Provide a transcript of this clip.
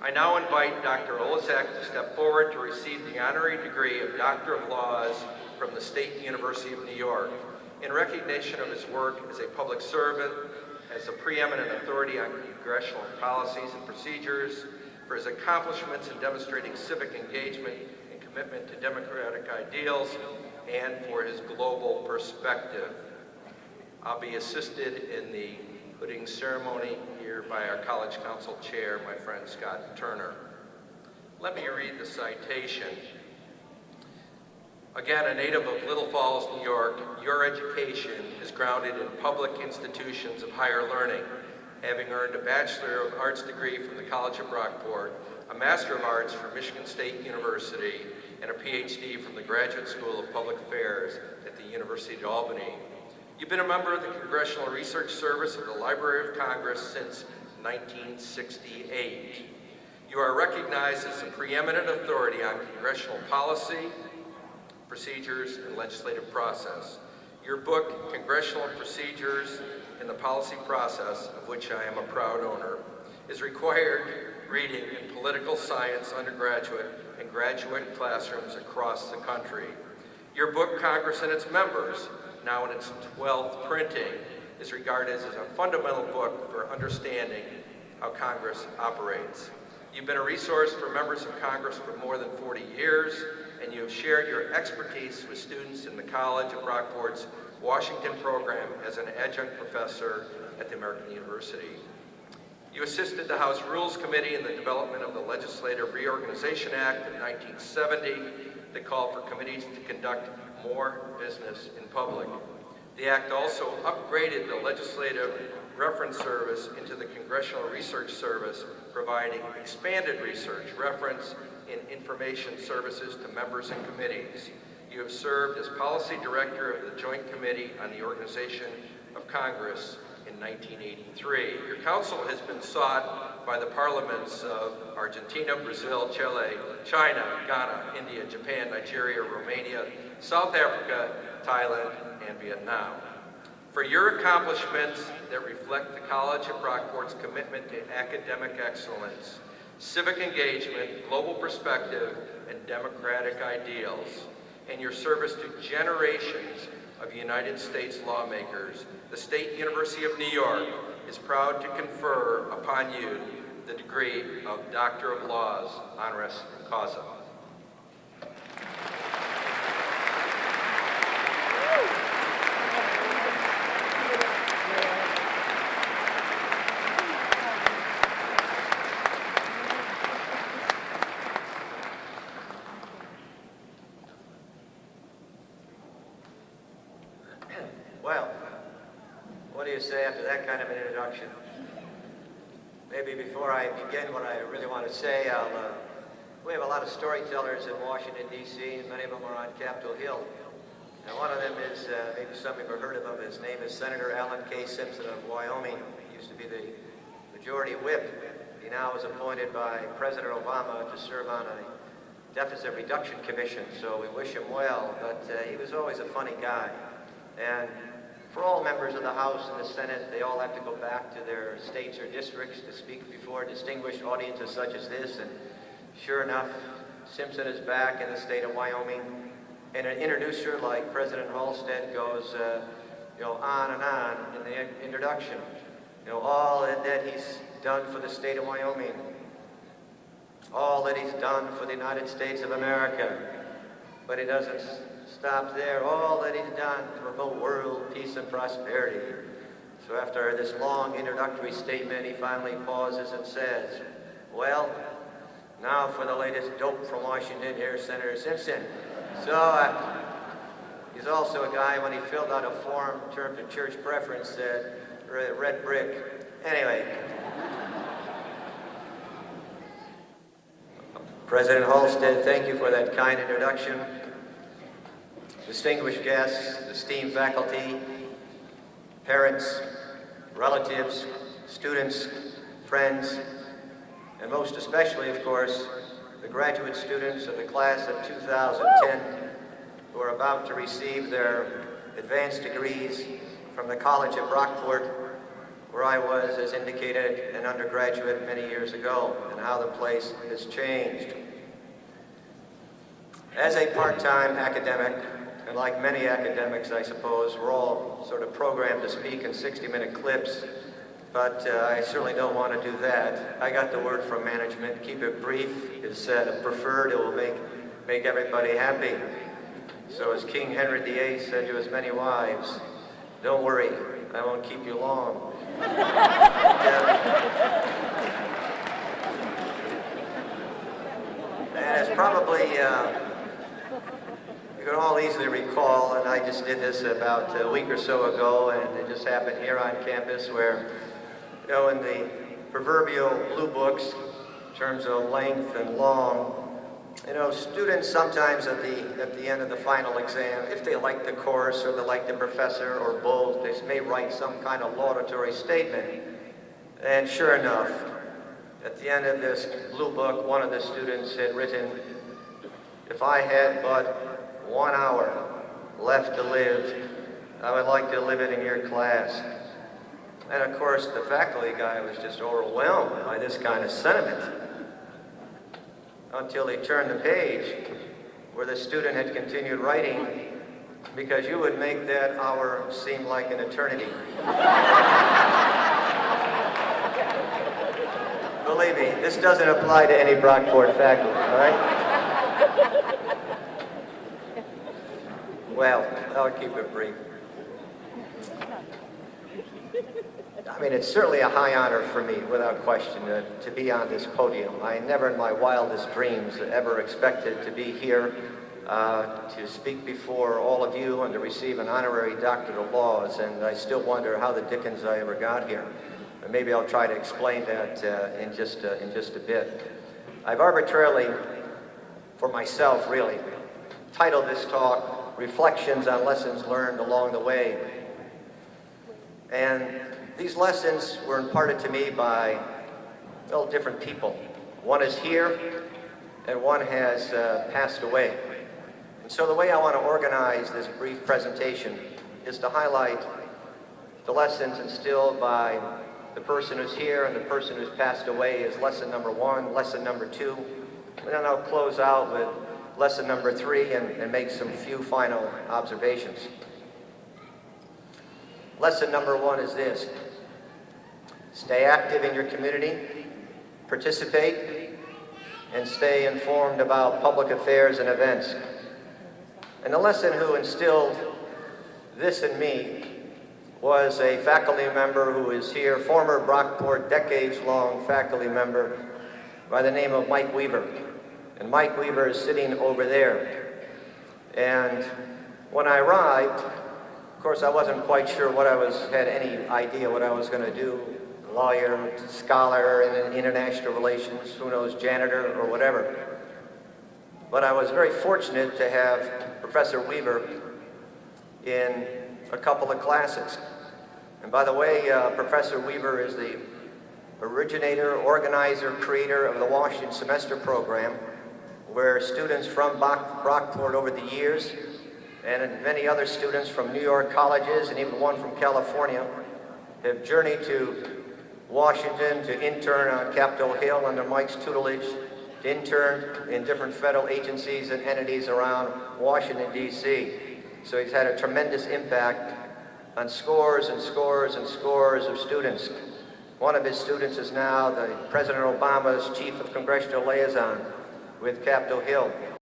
I now invite Dr. Oleszek to step forward to receive the honorary degree of Doctor of Laws from the State University of New York in recognition of his work as a public servant, as a preeminent authority on congressional policies and procedures, for his accomplishments in demonstrating civic engagement and commitment to democratic ideals, and for his global perspective. I'll be assisted in the putting ceremony here by our College Council Chair, my friend Scott Turner. Let me read the citation. Again, a native of Little Falls, New York, your education is grounded in public institutions of higher learning, having earned a Bachelor of Arts degree from the College of Brockport, a Master of Arts from Michigan State University, and a PhD from the Graduate School of Public Affairs at the University of Albany. You've been a member of the Congressional Research Service of the Library of Congress since 1968. You are recognized as a preeminent authority on congressional policy, procedures, and legislative process. Your book, Congressional Procedures and the Policy Process, of which I am a proud owner, is required reading in political science undergraduate and graduate classrooms across the country. Your book, Congress and its Members, now in its 12th printing, is regarded as a fundamental book for understanding how Congress operates. You've been a resource for members of Congress for more than 40 years, and you have shared your expertise with students in the College of Brockport's Washington program as an adjunct professor at the American University. You assisted the House Rules Committee in the development of the Legislative Reorganization Act of 1970 that called for committees to conduct more business in public. The act also upgraded the Legislative Reference Service into the Congressional Research Service, providing expanded research, reference, and information services to members and committees. You have served as Policy Director of the Joint Committee on the Organization of Congress in 1983. Your counsel has been sought by the parliaments of Argentina, Brazil, Chile, China, Ghana, India, Japan, Nigeria, Romania, South Africa, Thailand, and Vietnam. For your accomplishments that reflect the College of Brockport's commitment to academic excellence, civic engagement, global perspective, and democratic ideals, and your service to generations of United States lawmakers, the State University of New York is proud to confer upon you the degree of Doctor of Laws, honoris causa. Well, what do you say after that kind of an introduction? Maybe before I begin what I really want to say, we have a lot of storytellers in Washington, D.C., and many of them are on Capitol Hill. And one of them is, maybe some of you have heard of him, his name is Senator Alan K. Simpson of Wyoming. He used to be the majority whip. He now is appointed by President Obama to serve on a deficit reduction commission, so we wish him well, but he was always a funny guy. And for all members of the House and the Senate, they all have to go back to their states or districts to speak before distinguished audiences such as this. And sure enough, Simpson is back in the state of Wyoming. And an introducer like President Halstead goes, on and on in the introduction. All that he's done for the state of Wyoming. All that he's done for the United States of America. But he doesn't stop there. All that he's done to promote world peace and prosperity. So after this long introductory statement, he finally pauses and says, well, now for the latest dope from Washington, here's Senator Simpson. So he's also a guy, when he filled out a form in terms of church preference, said red brick. Anyway. President Halstead, thank you for that kind introduction. Distinguished guests, esteemed faculty, parents, relatives, students, friends, and most especially, of course, the graduate students of the class of 2010 who are about to receive their advanced degrees from the College of Brockport, where I was, as indicated, an undergraduate many years ago, and how the place has changed. As a part-time academic, and like many academics, I suppose, we're all sort of programmed to speak in 60-minute clips, but I certainly don't want to do that. I got the word from management, keep it brief. It's preferred, it will make everybody happy. So as King Henry VIII said to his many wives, don't worry, I won't keep you long. And it's probably, you can all easily recall, and I just did this about a week or so ago, and it just happened here on campus where, you know, in the proverbial blue books, in terms of length and long, you know, students sometimes at the end of the final exam, if they like the course or they like the professor or both, they may write some kind of laudatory statement. And sure enough, at the end of this blue book, one of the students had written, if I had but 1 hour left to live, I would like to live it in your class. And of course, the faculty guy was just overwhelmed by this kind of sentiment, until he turned the page where the student had continued writing, because you would make that hour seem like an eternity. Believe me, this doesn't apply to any Brockport faculty, all right? Well, I'll keep it brief. I mean, it's certainly a high honor for me, without question, to be on this podium. I never in my wildest dreams ever expected to be here to speak before all of you and to receive an Honorary Doctor of Laws, and I still wonder how the dickens I ever got here. But maybe I'll try to explain that in just a bit. I've arbitrarily, for myself really, titled this talk, Reflections on Lessons Learned Along the Way. And these lessons were imparted to me by, well, different people. One is here, and one has passed away. And so the way I want to organize this brief presentation is to highlight the lessons instilled by the person who's here and the person who's passed away as lesson number 1, lesson number 2, and then I'll close out with lesson number 3 and make some few final observations. Lesson number 1 is this: stay active in your community, participate, and stay informed about public affairs and events. And the lesson who instilled this in me was a faculty member who is here, former Brockport decades-long faculty member by the name of Mike Weaver. And Mike Weaver is sitting over there. And when I arrived, of course, I wasn't quite sure had any idea what I was going to do. Lawyer, scholar in international relations, who knows, janitor or whatever. But I was very fortunate to have Professor Weaver in a couple of classes. And by the way, Professor Weaver is the originator, organizer, creator of the Washington Semester Program, where students from Brockport over the years, and many other students from New York colleges, and even one from California, have journeyed to Washington to intern on Capitol Hill under Mike's tutelage, to intern in different federal agencies and entities around Washington, D.C. So he's had a tremendous impact on scores and scores and scores of students. One of his students is now President Obama's Chief of Congressional Liaison with Capitol Hill.